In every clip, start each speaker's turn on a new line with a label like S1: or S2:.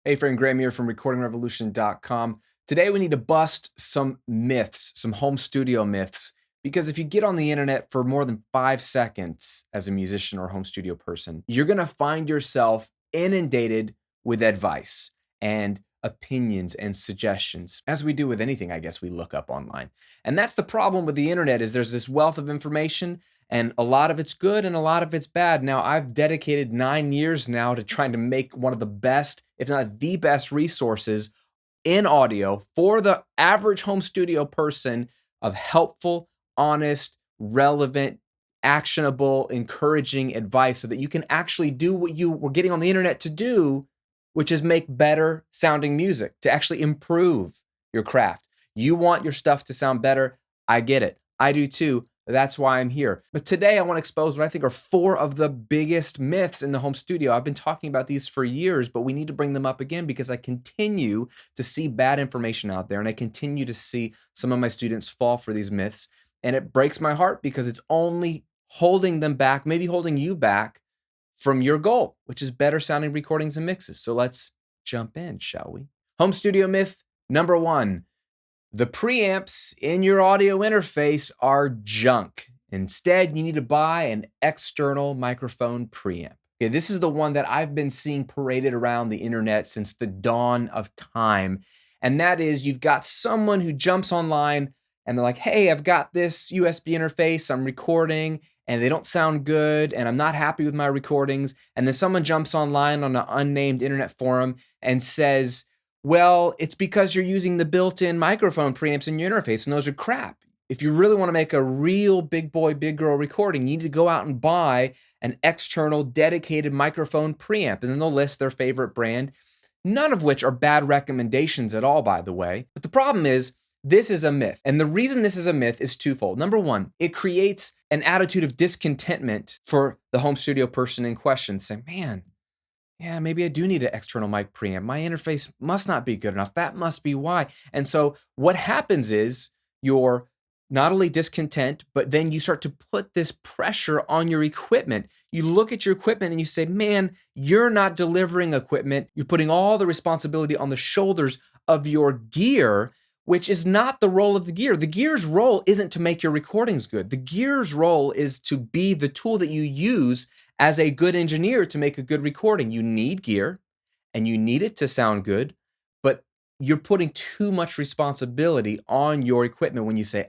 S1: Hey friend, Graham here from recordingrevolution.com. Today we need to bust some myths, some home studio myths, because if you get on the internet for more than 5 seconds as a musician or home studio person, you're gonna find yourself inundated with advice and opinions and suggestions, as we do with anything I guess we look up online. And that's the problem with the internet is there's this wealth of information and a lot of it's good and a lot of it's bad. Now, I've dedicated 9 years now to trying to make one of the best, if not the best resources in audio for the average home studio person of helpful, honest, relevant, actionable, encouraging advice so that you can actually do what you were getting on the internet to do, which is make better sounding music, to actually improve your craft. You want your stuff to sound better. I get it. I do too. That's why I'm here. But today I want to expose what I think are 4 of the biggest myths in the home studio. I've been talking about these for years, but we need to bring them up again because I continue to see bad information out there and I continue to see some of my students fall for these myths. And it breaks my heart because it's only holding them back, maybe holding you back from your goal, which is better sounding recordings and mixes. So let's jump in, shall we? Home studio myth number 1. The preamps in your audio interface are junk. Instead, you need to buy an external microphone preamp. Okay, this is the one that I've been seeing paraded around the internet since the dawn of time. And that is you've got someone who jumps online and they're like, hey, I've got this USB interface, I'm recording, and they don't sound good, and I'm not happy with my recordings. And then someone jumps online on an unnamed internet forum and says, well, it's because you're using the built-in microphone preamps in your interface, and those are crap. If you really want to make a real big boy, big girl recording, you need to go out and buy an external dedicated microphone preamp. And then they'll list their favorite brand, none of which are bad recommendations at all, by the way. But the problem is, this is a myth. And the reason this is a myth is twofold. Number one, it creates an attitude of discontentment for the home studio person in question, saying, man, yeah, maybe I do need an external mic preamp. My interface must not be good enough. That must be why. And so what happens is you're not only discontent, but then you start to put this pressure on your equipment. You look at your equipment and you say, man, you're not delivering equipment. You're putting all the responsibility on the shoulders of your gear, which is not the role of the gear. The gear's role isn't to make your recordings good. The gear's role is to be the tool that you use as a good engineer to make a good recording. You need gear and you need it to sound good, but you're putting too much responsibility on your equipment when you say,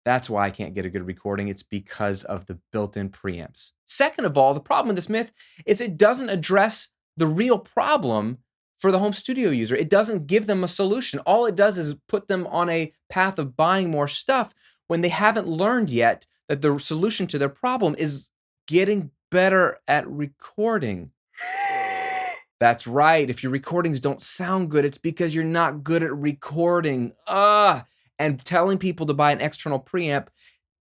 S1: that's why I can't get a good recording. It's because of the built-in preamps. Second of all, the problem with this myth is it doesn't address the real problem for the home studio user. It doesn't give them a solution. All it does is put them on a path of buying more stuff when they haven't learned yet that the solution to their problem is getting better at recording. That's right. If your recordings don't sound good, it's because you're not good at recording. And telling people to buy an external preamp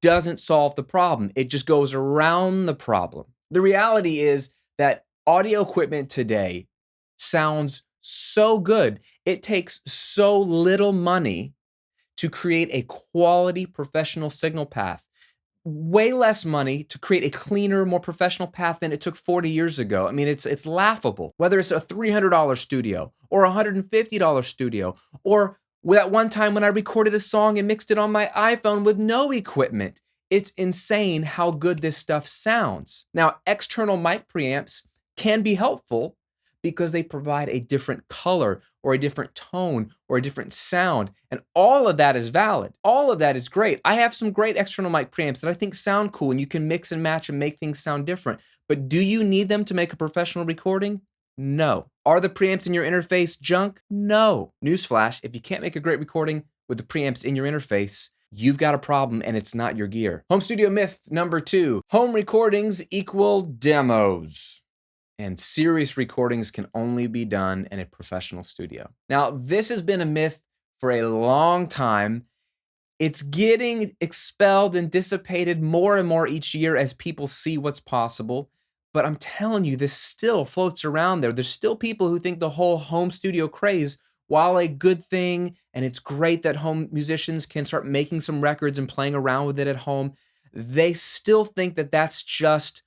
S1: doesn't solve the problem. It just goes around the problem. The reality is that audio equipment today sounds so good. It takes so little money to create a quality professional signal path. Way less money to create a cleaner, more professional path than it took 40 years ago. I mean, it's laughable. Whether it's a $300 studio or a $150 studio, or that one time when I recorded a song and mixed it on my iPhone with no equipment. It's insane how good this stuff sounds. Now, external mic preamps can be helpful because they provide a different color or a different tone or a different sound. And all of that is valid. All of that is great. I have some great external mic preamps that I think sound cool and you can mix and match and make things sound different. But do you need them to make a professional recording? No. Are the preamps in your interface junk? No. Newsflash, if you can't make a great recording with the preamps in your interface, you've got a problem and it's not your gear. Home studio myth number 2, home recordings equal demos. And serious recordings can only be done in a professional studio. Now, this has been a myth for a long time. It's getting expelled and dissipated more and more each year as people see what's possible. But I'm telling you, this still floats around there. There's still people who think the whole home studio craze, while a good thing, and it's great that home musicians can start making some records and playing around with it at home, they still think that that's just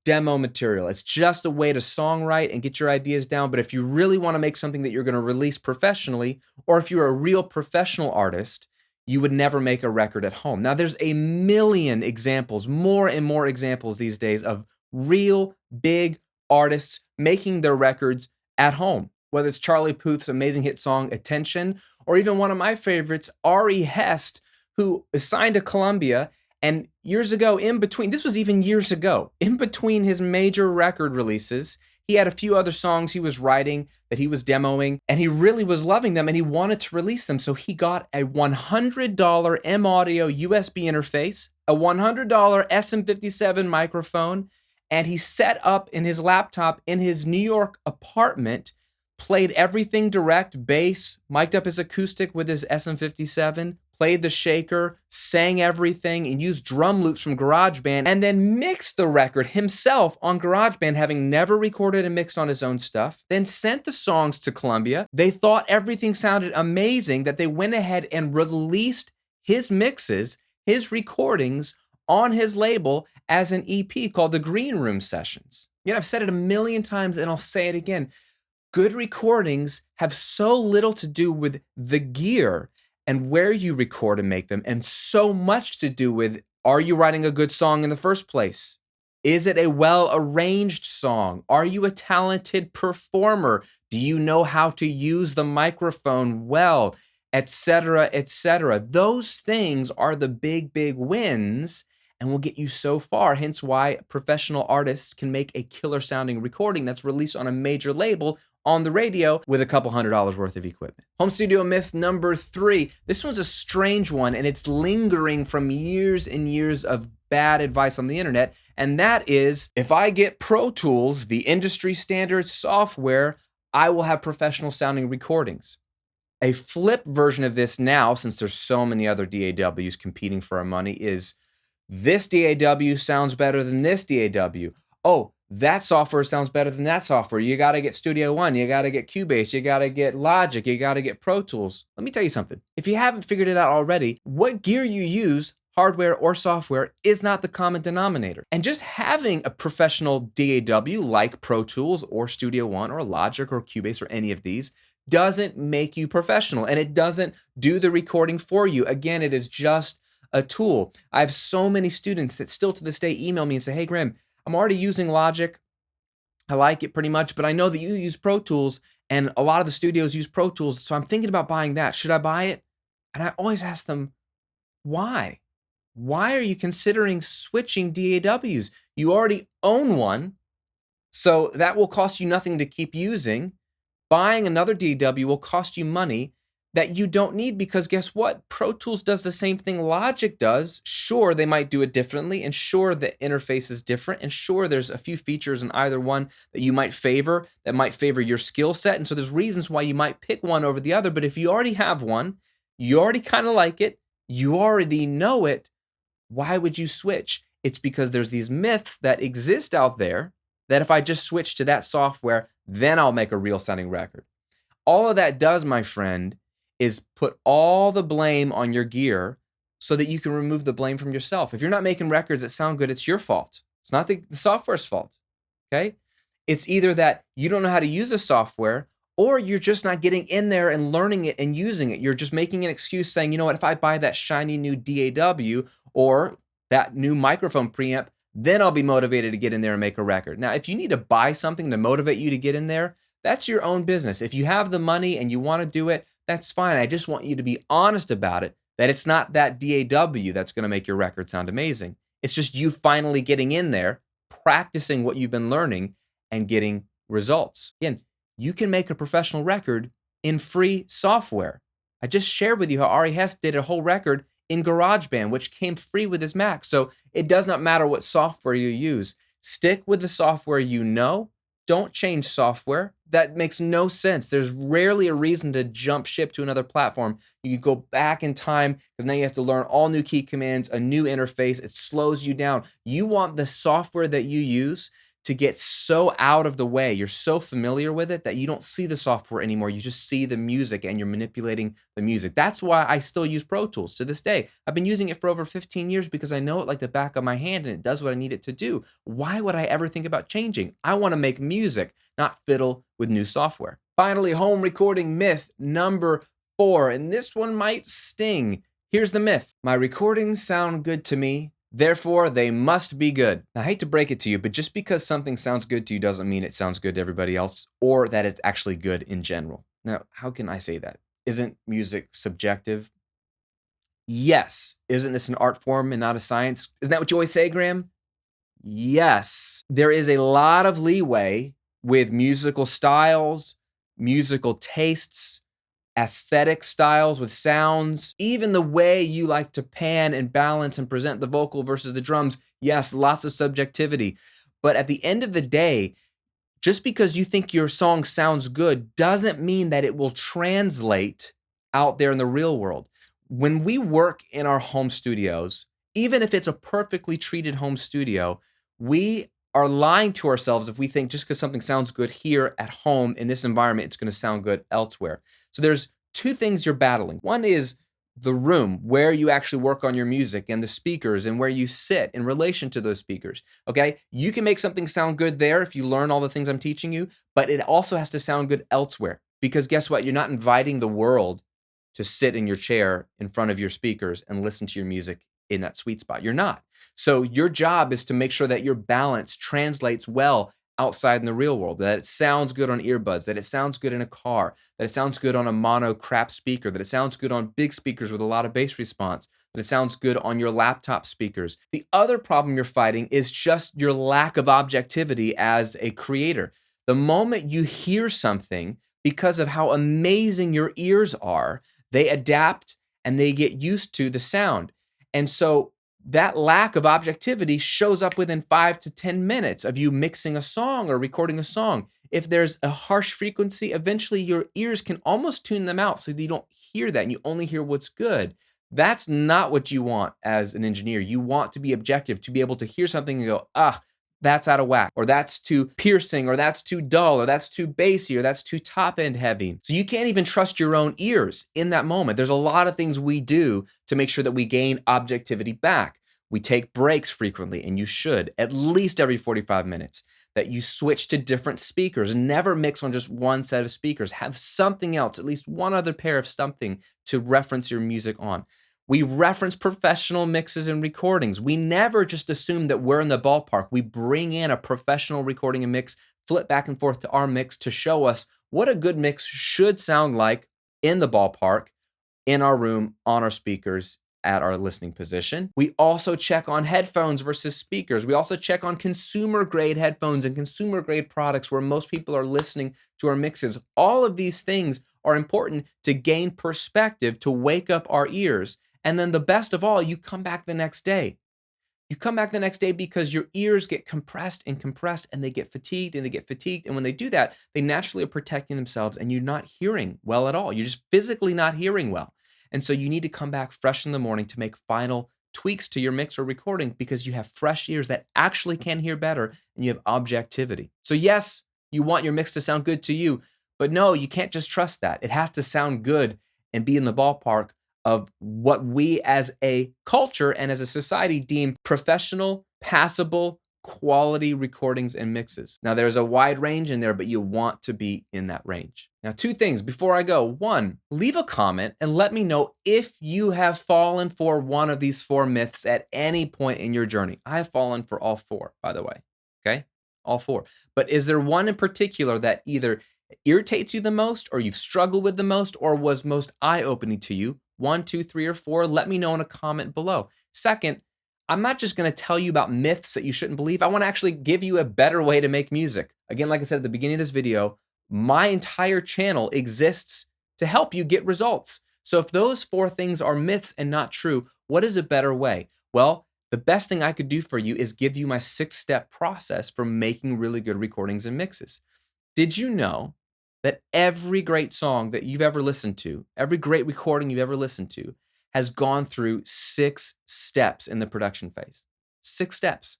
S1: demo material. It's just a way to songwrite and get your ideas down. But if you really want to make something that you're going to release professionally, or if you're a real professional artist, you would never make a record at home. Now, there's a million examples, more and more examples these days of real big artists making their records at home. Whether it's Charlie Puth's amazing hit song, Attention, or even one of my favorites, Ari Hest, who is signed to Columbia. And years ago, in between his major record releases, he had a few other songs he was writing that he was demoing, and he really was loving them, and he wanted to release them. So he got a $100 M-Audio USB interface, a $100 SM57 microphone, and he set up in his laptop in his New York apartment, played everything direct, bass, mic'd up his acoustic with his SM57, played the shaker, sang everything, and used drum loops from GarageBand, and then mixed the record himself on GarageBand, having never recorded and mixed on his own stuff, then sent the songs to Columbia. They thought everything sounded amazing, that they went ahead and released his mixes, his recordings, on his label as an EP called the Green Room Sessions. You know, I've said it a million times, and I'll say it again. Good recordings have so little to do with the gear and where you record and make them, and so much to do with, are you writing a good song in the first place? Is it a well-arranged song? Are you a talented performer? Do you know how to use the microphone well, etc., etc.? Those things are the big, big wins and will get you so far, hence why professional artists can make a killer-sounding recording that's released on a major label on the radio with a couple $100 worth of equipment. Home studio myth number 3. This one's a strange one, and it's lingering from years and years of bad advice on the internet, and that is, if I get Pro Tools, the industry standard software, I will have professional sounding recordings. A flip version of this now, since there's so many other DAWs competing for our money, is this DAW sounds better than this DAW. Oh, that software sounds better than that software. You got to get Studio One. You got to get Cubase. You got to get Logic. You got to get Pro Tools. Let me tell you something. If you haven't figured it out already, what gear you use, hardware or software, is not the common denominator. And just having a professional DAW like Pro Tools or Studio One or Logic or Cubase or any of these doesn't make you professional, and it doesn't do the recording for you. Again, it is just a tool. I have so many students that still to this day email me and say, hey, Graham, I'm already using Logic. I like it pretty much, but I know that you use Pro Tools, and a lot of the studios use Pro Tools, so I'm thinking about buying that. Should I buy it? And I always ask them, why? Why are you considering switching DAWs? You already own one, so that will cost you nothing to keep using. Buying another DAW will cost you money that you don't need, because guess what? Pro Tools does the same thing Logic does. Sure, they might do it differently, and sure, the interface is different, and sure, there's a few features in either one that you might favor, that might favor your skill set, and so there's reasons why you might pick one over the other. But if you already have one, you already kind of like it, you already know it, why would you switch? It's because there's these myths that exist out there that if I just switch to that software, then I'll make a real sounding record. All of that does, my friend, is put all the blame on your gear so that you can remove the blame from yourself. If you're not making records that sound good, it's your fault. It's not the software's fault, okay? It's either that you don't know how to use the software, or you're just not getting in there and learning it and using it. You're just making an excuse saying, you know what, if I buy that shiny new DAW or that new microphone preamp, then I'll be motivated to get in there and make a record. Now, if you need to buy something to motivate you to get in there, that's your own business. If you have the money and you want to do it, that's fine. I just want you to be honest about it, that it's not that DAW that's going to make your record sound amazing. It's just you finally getting in there, practicing what you've been learning, and getting results. Again, you can make a professional record in free software. I just shared with you how Ari Hest did a whole record in GarageBand, which came free with his Mac. So it does not matter what software you use. Stick with the software you know. Don't change software. That makes no sense. There's rarely a reason to jump ship to another platform. You can go back in time because now you have to learn all new key commands, a new interface. It slows you down. You want the software that you use to get so out of the way. You're so familiar with it that you don't see the software anymore. You just see the music and you're manipulating the music. That's why I still use Pro Tools to this day. I've been using it for over 15 years because I know it like the back of my hand and it does what I need it to do. Why would I ever think about changing? I want to make music, not fiddle with new software. Finally, home recording myth number 4, and this one might sting. Here's the myth. My recordings sound good to me, therefore, they must be good. Now, I hate to break it to you, but just because something sounds good to you doesn't mean it sounds good to everybody else or that it's actually good in general. Now, how can I say that? Isn't music subjective? Yes. Isn't this an art form and not a science? Isn't that what you always say, Graham? Yes. There is a lot of leeway with musical styles, musical tastes, aesthetic styles with sounds, even the way you like to pan and balance and present the vocal versus the drums. Yes, lots of subjectivity. But at the end of the day, just because you think your song sounds good doesn't mean that it will translate out there in the real world. When we work in our home studios, even if it's a perfectly treated home studio, we are lying to ourselves if we think just because something sounds good here at home in this environment, it's going to sound good elsewhere. So there's 2 things you're battling. One is the room where you actually work on your music and the speakers and where you sit in relation to those speakers. Okay. You can make something sound good there if you learn all the things I'm teaching you, but it also has to sound good elsewhere because guess what? You're not inviting the world to sit in your chair in front of your speakers and listen to your music in that sweet spot. You're not. So your job is to make sure that your balance translates well outside in the real world, that it sounds good on earbuds, that it sounds good in a car, that it sounds good on a mono crap speaker, that it sounds good on big speakers with a lot of bass response, that it sounds good on your laptop speakers. The other problem you're fighting is just your lack of objectivity as a creator. The moment you hear something, because of how amazing your ears are, they adapt and they get used to the sound. And so that lack of objectivity shows up within 5 to 10 minutes of you mixing a song or recording a song. If there's a harsh frequency, eventually your ears can almost tune them out so that you don't hear that and you only hear what's good. That's not what you want as an engineer. You want to be objective, to be able to hear something and go, that's out of whack, or that's too piercing, or that's too dull, or that's too bassy, or that's too top end heavy. So you can't even trust your own ears in that moment. There's a lot of things we do to make sure that we gain objectivity back. We take breaks frequently, and you should, at least every 45 minutes, that you switch to different speakers. Never mix on just one set of speakers. Have something else, at least one other pair of something to reference your music on. We reference professional mixes and recordings. We never just assume that we're in the ballpark. We bring in a professional recording and mix, flip back and forth to our mix to show us what a good mix should sound like in the ballpark, in our room, on our speakers, at our listening position. We also check on headphones versus speakers. We also check on consumer grade headphones and consumer grade products where most people are listening to our mixes. All of these things are important to gain perspective, to wake up our ears. And then the best of all, you come back the next day. You come back the next day because your ears get compressed and compressed and they get fatigued and they get fatigued. And when they do that, they naturally are protecting themselves and you're not hearing well at all. You're just physically not hearing well. And so you need to come back fresh in the morning to make final tweaks to your mix or recording because you have fresh ears that actually can hear better and you have objectivity. So yes, you want your mix to sound good to you, but no, you can't just trust that. It has to sound good and be in the ballpark of what we as a culture and as a society deem professional, passable, quality recordings and mixes. Now, there's a wide range in there, but you want to be in that range. Now, 2 things before I go. 1, leave a comment and let me know if you have fallen for one of these 4 myths at any point in your journey. I have fallen for all 4, by the way. Okay? All 4. But is there one in particular that either irritates you the most, or you've struggled with the most, or was most eye-opening to you? 1, 2, 3, or 4, let me know in a comment below. Second, I'm not just going to tell you about myths that you shouldn't believe. I want to actually give you a better way to make music. Again, like I said at the beginning of this video, my entire channel exists to help you get results. So if those 4 things are myths and not true, what is a better way? Well, the best thing I could do for you is give you my 6-step process for making really good recordings and mixes. Did you know that every great song that you've ever listened to, every great recording you've ever listened to, has gone through 6 steps in the production phase? 6 steps.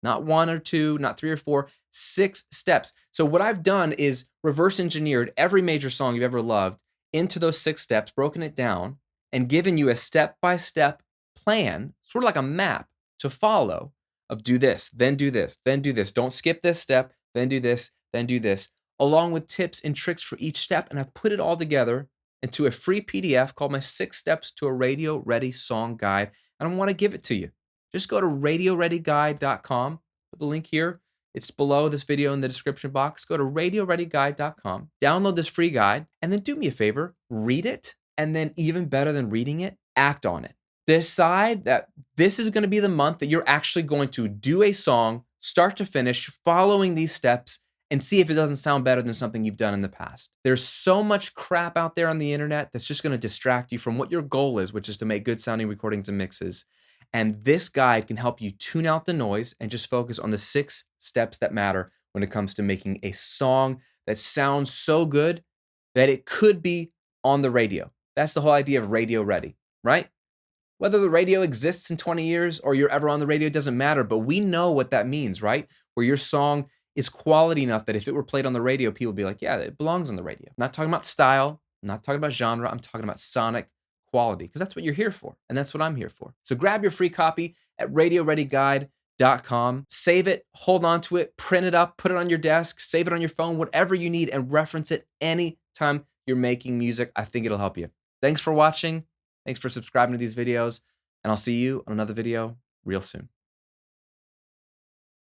S1: Not 1 or 2, not 3 or 4, 6 steps. So what I've done is reverse engineered every major song you've ever loved into those 6 steps, broken it down, and given you a step-by-step plan, sort of like a map to follow of do this, then do this, then do this. Don't skip this step, then do this, then do this, along with tips and tricks for each step. And I've put it all together into a free PDF called my 6 Steps to a Radio Ready Song Guide. And I want to give it to you. Just go to radioreadyguide.com. Put the link here. It's below this video in the description box. Go to radioreadyguide.com, download this free guide, and then do me a favor, read it, and then even better than reading it, act on it. Decide that this is going to be the month that you're actually going to do a song, start to finish, following these steps, and see if it doesn't sound better than something you've done in the past. There's so much crap out there on the internet that's just going to distract you from what your goal is, which is to make good sounding recordings and mixes. And this guide can help you tune out the noise and just focus on the 6 steps that matter when it comes to making a song that sounds so good that it could be on the radio. That's the whole idea of radio ready, right? Whether the radio exists in 20 years or you're ever on the radio doesn't matter, but we know what that means, right? Where your song is quality enough that if it were played on the radio, people would be like, yeah, it belongs on the radio. I'm not talking about style, I'm not talking about genre, I'm talking about sonic quality, because that's what you're here for, and that's what I'm here for. So grab your free copy at radioreadyguide.com, save it, hold on to it, print it up, put it on your desk, save it on your phone, whatever you need, and reference it anytime you're making music. I think it'll help you. Thanks for watching. Thanks for subscribing to these videos, and I'll see you on another video real soon.